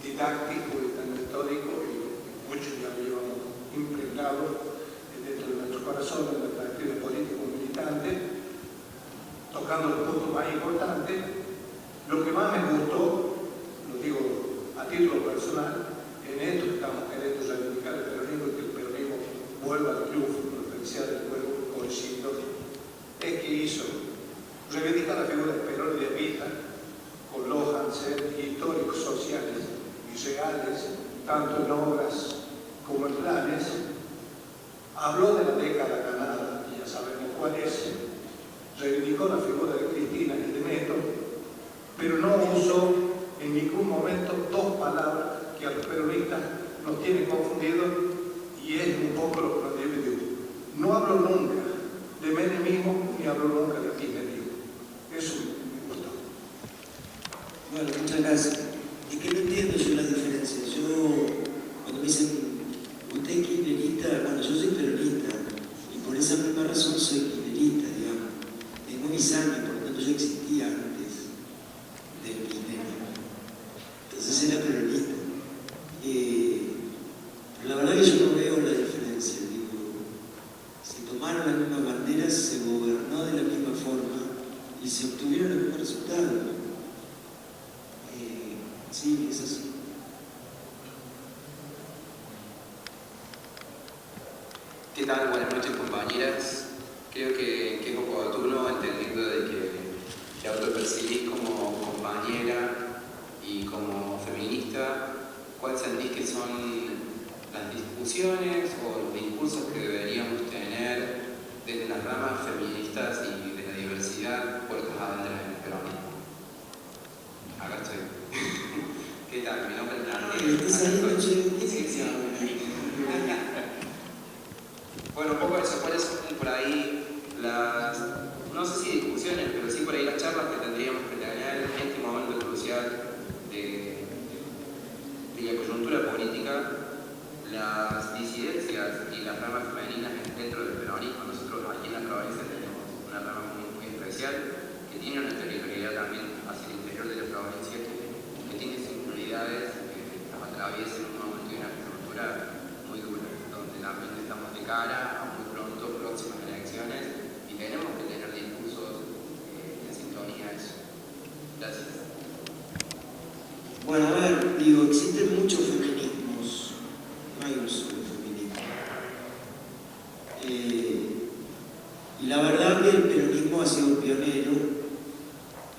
didáctico y tan metódico, y muchos ya lo llevamos impregnado dentro de nuestro corazón, en nuestra actividad política militante, tocando los puntos más importantes. Lo que más me gustó, lo digo a título personal, en esto que estamos queriendo reivindicar el peronismo y que el peronismo vuelva al triunfo, por la felicidad del pueblo, coincido, es que hizo reivindicar la figura de Perón y de Evita con Lohan, ser históricos sociales y reales, tanto en obras como en planes. Habló de la década ganada, y ya sabemos cuál es, reivindicó la figura de Cristina y de Neto, pero no usó en ningún momento dos palabras que a los peronistas nos tienen confundidos, y es un poco lo que nos divide. No habló nunca de menemismo ni habló nunca de kirchnerismo. Eso me gustó. Bueno, muchas gracias. Es que no entiendo yo la diferencia. Yo, cuando me dicen, usted es kirchnerista, bueno, yo soy peronista, y por esa misma razón soy kirchnerista, digamos. Tengo mis años, por lo tanto yo existía antes del kirchnerismo. Entonces era peronista. Pero la verdad que yo no veo la diferencia. Digo, se tomaron las mismas banderas, se gobernó de la misma forma y se obtuvieron los mismos resultados. Sí, es así. ¿Qué tal? Buenas noches, compañeras. Creo que es oportuno, entendiendo de que te autopercibís como compañera y como feminista, ¿cuál sentís que son las discusiones o los discursos que deberíamos tener desde las ramas feministas y de la diversidad puertas adentro en el peronismo? Acá estoy. ¿Qué tal? Mi nombre es Daniel. Bueno, un poco eso, ¿cuáles son por ahí las, no sé si discusiones, pero sí por ahí las charlas que tendríamos que tener en este momento crucial de la coyuntura política, las disidencias y las ramas femeninas dentro del peronismo? Nosotros aquí en la provincia tenemos una rama muy especial que tiene una territorialidad también hacia el interior de la provincia que tiene singularidades que nos atraviesan en un momento de una coyuntura muy dura, donde también estamos de cara a muy pronto próximas elecciones y tenemos que tener discursos en sintonía a eso. Gracias. Bueno, a ver, digo, existen muchos feminismos, no hay un solo feminismo. Y la verdad que el peronismo ha sido pionero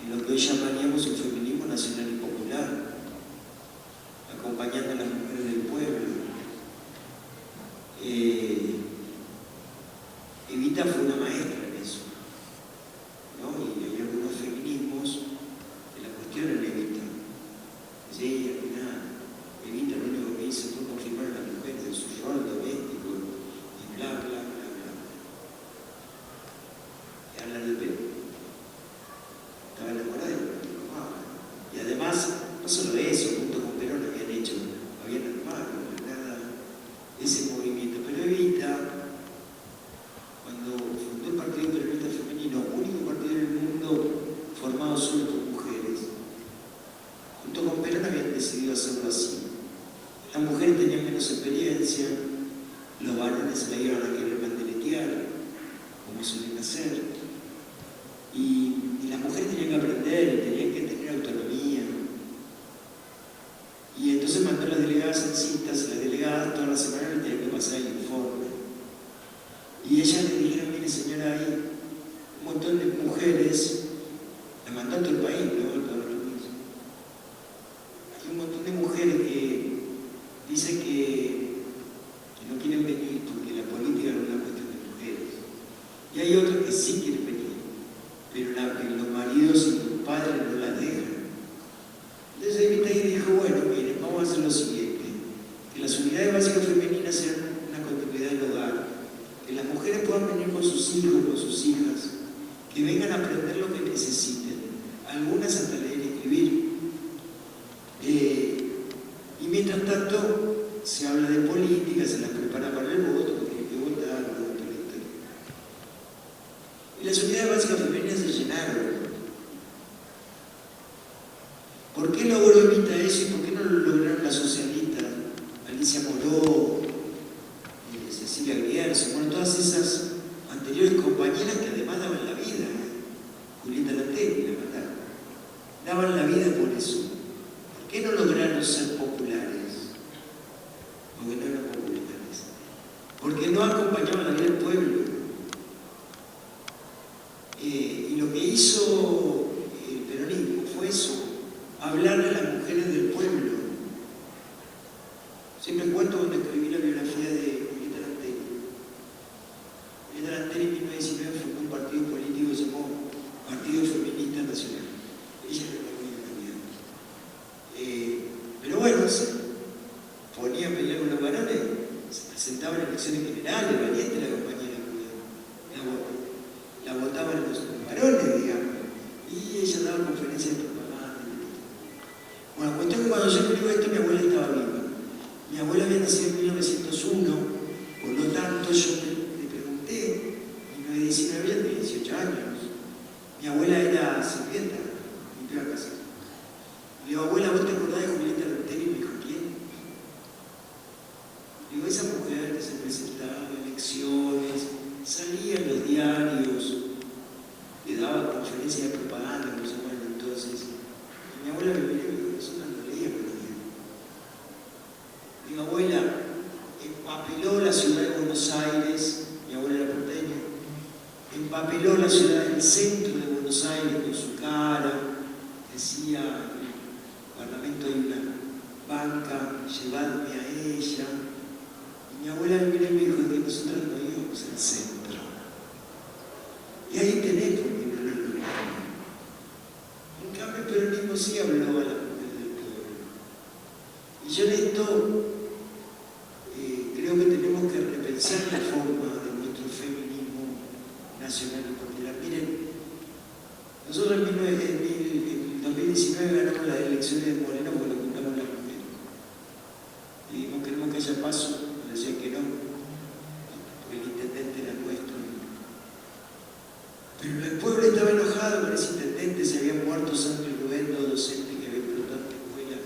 en lo que hoy llamaríamos un feminismo nacional y popular, acompañando a las mujeres del pueblo. Evita fue una maestra en eso, ¿no? Y hay algunos feminismos que la cuestionan Evita. Sí, Evita lo único que hizo fue confirmar a las mujeres en su rol doméstico y bla, bla, bla, bla. Y hablan del Perú. Estaba enamorada de Perón. Y además, no solo eso, junto con Perón habían armado ese movimiento. Pero Evita, cuando fundó el Partido Peronista Femenino, único partido en el mundo formado solo por mujeres, junto con Perón habían decidido hacerlo así. Las mujeres tenían menos experiencia, los varones se la iban a querer mandeletear, como suelen hacer, y las mujeres tenían que aprender y tenían que tener autonomía. Y entonces mandó a las delegadas en citas, las delegadas todas las semanas le tenían que pasar el informe. Y ellas le dijeron, mire señora, hay un montón de mujeres, la mandó a todo el país, ¿no? Hay un montón de mujeres que dicen que no quieren venir porque la política no es una cuestión de mujeres. Y hay otras que sí quieren venir, pero los maridos y los padres no las dejan. Entonces Evita ahí dijo, bueno, miren, vamos a hacer lo siguiente, que las unidades básicas femeninas sean una continuidad del hogar, que las mujeres puedan venir con sus hijos, con sus hijas, que vengan a aprender lo que necesiten, algunas hasta leer ¿Por qué logró Evita eso y por qué no lo lograron las socialistas? Alicia Moró, Cecilia Grierson, bueno, todas esas anteriores compañeras que además daban la vida. Julieta Lateri, la verdad. Daban la vida por eso. ¿Por qué no lograron ser populares? Porque no eran populares. Porque no acompañaban la vida del pueblo. Y lo que hizo el peronismo fue eso, hablarle a las mujeres del pueblo. Siempre cuento cuando escribí la biografía de Julieta Lateri. Julieta Lateri en 1919 fundó un partido político que se llamó Partido Feminista Nacional. Ella era la única candidata. Pero bueno, se ponía a pelear con los varones, se presentaba en elecciones generales, valiente la compañera, la votaban los varones, digamos, y ella daba conferencias de propaganda. Bueno, cuestión que cuando yo escribo esto, mi abuela estaba viva. Mi abuela había nacido en 1901, por lo tanto yo le pregunté, en 1919 ella tenía 18 años. Mi abuela era sirvienta, limpiaba casa. Le digo, abuela, ¿vos te acordás de Julieta Lateri? Y me dijo, ¿quién? Le digo, esa mujer que se presentaba en elecciones, salía en los diarios, le daba conferencias de propaganda, como se llamaban entonces. Y mi abuela me miró y me dijo, nosotros no leíamos los diarios. Digo, abuela, empapeló la ciudad de Buenos Aires, mi abuela era porteña, empapeló la ciudad del centro de Buenos Aires con su cara, decía, en el parlamento hay una banca, llevadme a ella. Y mi abuela me miró y me dijo que nosotros no íbamos al centro. Y ahí tenés por qué no lo logramos. En cambio, el peronismo sí habló a la mujer del pueblo. Y yo en esto creo que tenemos que repensar la forma de nuestro feminismo nacional y popular. Miren, nosotros en 2019 ganamos las elecciones de Moreno porque lo juntamos las mujeres. Y dijimos, queremos que haya paso, nos decían que no, porque el intendente era nuestro. Pero el pueblo estaba enojado con ese intendente, se había muerto Sandro Rubén, dos docentes que habían explotado la escuela,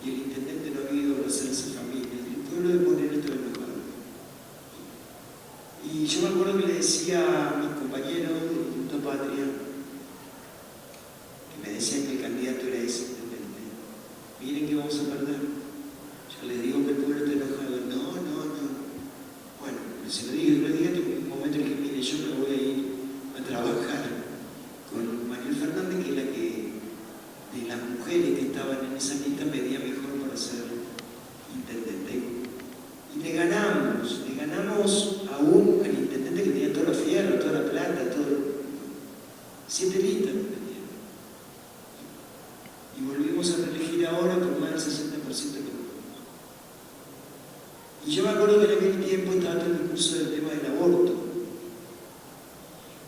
y el intendente no había ido a abrazarse familia. El pueblo de Moreno estaba enojado. Y yo me acuerdo que le decía a mis compañeros del Instituto Patria, que me decían que el candidato era ese intendente, miren que vamos a perder. Yo les digo que el pueblo está enojado. No. Bueno, se lo digo, en un momento en que mire, yo me voy a ir a trabajar con Manuel Fernández, que es la que de las mujeres que estaban en esa lista medía mejor para ser intendente. Y le ganamos aún al intendente que tenía toda la fierro, toda la plata, todo. 7 listas me pedían. Y volvimos a reelegir ahora por más del 60% de los votos. Y yo me acuerdo que en aquel tiempo estaba todo el discurso del tema del aborto.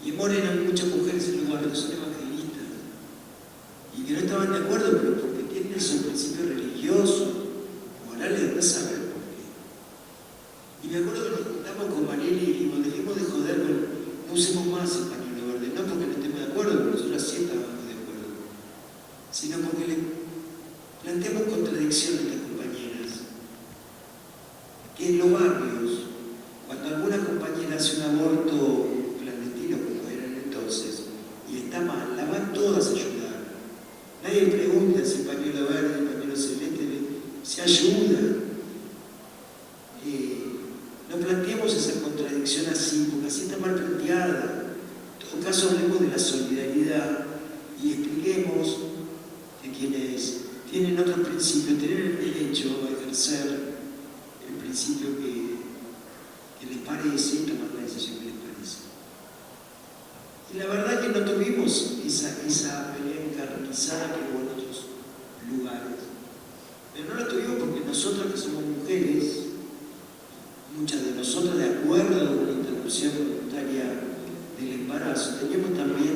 Y en Moreno hay muchas mujeres en los barrios que son evangelistas y que no estaban de acuerdo, pero porque tienen esos principios religiosos, morales, de no saber por qué. Y me acuerdo que nos juntamos con Mariela y dijimos, dejemos de joder, no usemos más el pañuelo verde, no porque no estemos de acuerdo, porque nosotros sí estábamos de acuerdo, sino porque le planteamos contradicciones a estas compañeras, que en los barrios, cuando alguna compañera hace un aborto clandestino, como eran entonces, y está mal, la van todas a ayudar. Nadie pregunta si el pañuelo verde, el pañuelo celeste, se ayuda. No planteemos esa contradicción así, porque así está mal planteada. En todo caso, hablemos de la solidaridad y expliquemos que quienes tienen otros principios, tienen el derecho a ejercer el principio que les parece y tomar la decisión que les parece. Y la verdad que no tuvimos esa pelea encarnizada que hubo en otros lugares. Pero no la tuvimos porque nosotros que somos mujeres, muchas de nosotras de acuerdo con la interrupción voluntaria del embarazo, teníamos también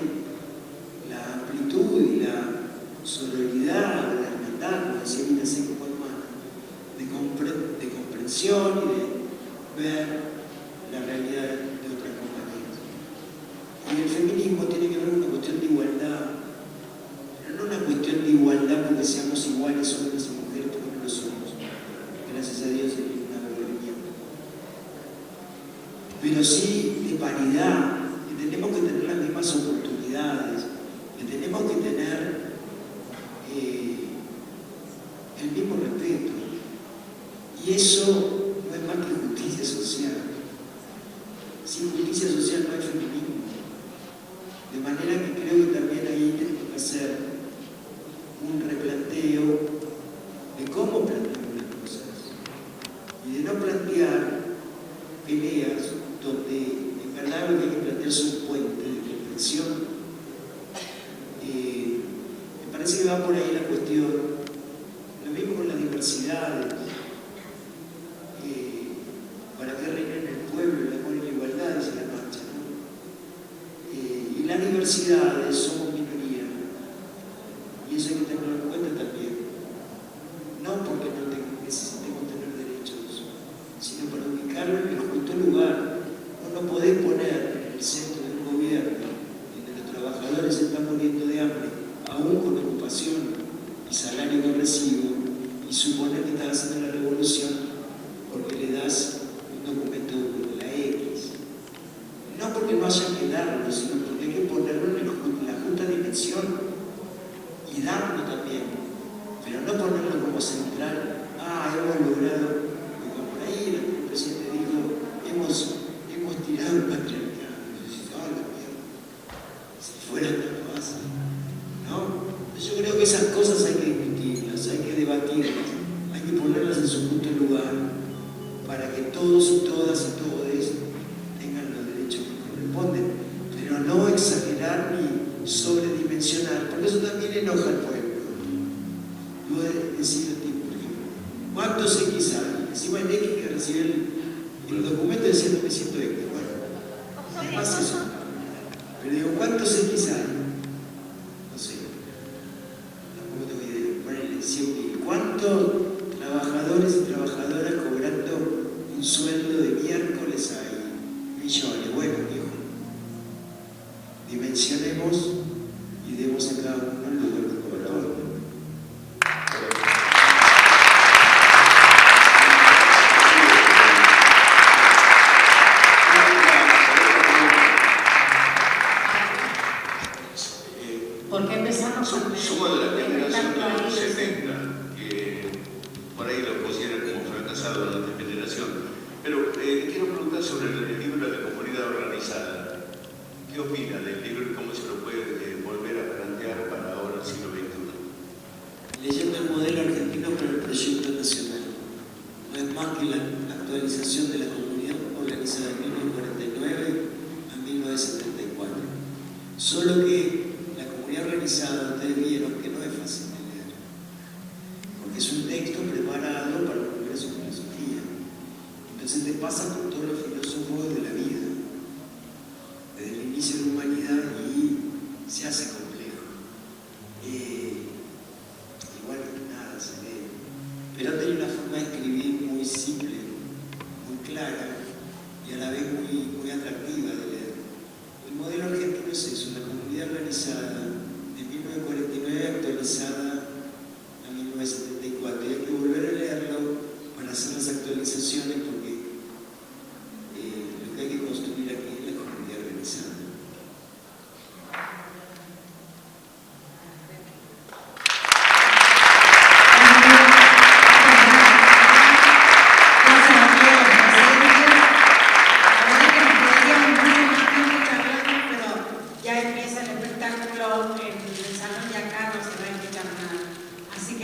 la amplitud y la sororidad, la hermandad, como decía Mina Seco Colmán, de comprensión y de ver la realidad de otras compañeras. Y el feminismo tiene que ver con una cuestión de igualdad, pero no una cuestión de igualdad que seamos iguales hombres y mujeres, porque no lo somos. Gracias a Dios hay una aburrimiento. Pero sí de paridad, que tenemos que tener las mismas oportunidades, que tenemos que tener el mismo respeto. Y eso no es más que justicia social. Sin justicia social no hay feminismo. De manera que creo que también ahí tenemos que hacer un replanteo de cómo planteamos las cosas y de no plantear peleas donde en verdad lo que hay que plantear es un puente de comprensión. Me parece que va por ahí la cuestión. Lo mismo con las diversidades. Para que reine en el pueblo el amor y la igualdad, dice la marcha, ¿no? Y las diversidades somos minoría. Y eso hay que tenerlo en cuenta también. No porque no necesitemos tener derechos, sino para ubicarlo en el justo lugar. No nos podés poner en el centro de un gobierno donde los trabajadores se están muriendo de hambre, aún con ocupación y salario que recibo, y suponer que estás haciendo la revolución porque le das un documento con la X. No porque no haya que darlo, sino porque hay que ponerlo en la justa dimensión y darlo también, pero no ponerlo como central. Hemos logrado, porque por ahí el presidente dijo, hemos tirado el patriarcado. Y yo decía, la mierda, si fuera tan fácil, ¿no? Yo creo que esas cosas hay que discutirlas, hay que debatirlas, hay que ponerlas en su justo lugar, para que todos y todas y todes tengan los derechos que corresponden, pero no exagerar ni sobredimensionar, porque eso también enoja al pueblo. Yo he decidido, por ejemplo, ¿cuántos X hay? Encima el X que recibe el documento diciendo que siento X. Bueno, además eso. Pero digo, ¿cuántos X hay? No sé. Tampoco tengo idea. Ponele 100.000. ¿Cuántos trabajadores y trabajadoras cobrando un sueldo de miércoles hay? Millones. Bueno, viejo. Dimensionemos y demos a cada uno el lugar que corresponde. ¿Por qué empezamos con Somos de la generación de los 70, que por ahí lo consideran como fracasado de nuestra generación. Pero quiero preguntar sobre el libro de la comunidad organizada. ¿Qué opina del libro y cómo se lo puede volver a plantear para ahora el siglo XXI? Leyendo el modelo argentino para el proyecto nacional. No es más que la actualización de la comunidad organizada de 1949 a 1974. Solo que la comunidad organizada, ustedes vieron que no es fácil de leer, porque es un texto preparado para el Congreso de Filosofía. Entonces te pasa por todos los filósofos de la vida, desde el inicio de la humanidad, y se hace complejo. Igual nada se lee, pero tiene una forma de escribir muy simple, muy clara y a la vez muy atractiva de leer. El modelo argentino es eso, la comunidad organizada de 1949 actualizada a 1974, y hay que volver a leerlo para hacer las actualizaciones, porque lo que hay que construir aquí es la comunidad organizada.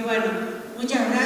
Bueno, muchas gracias.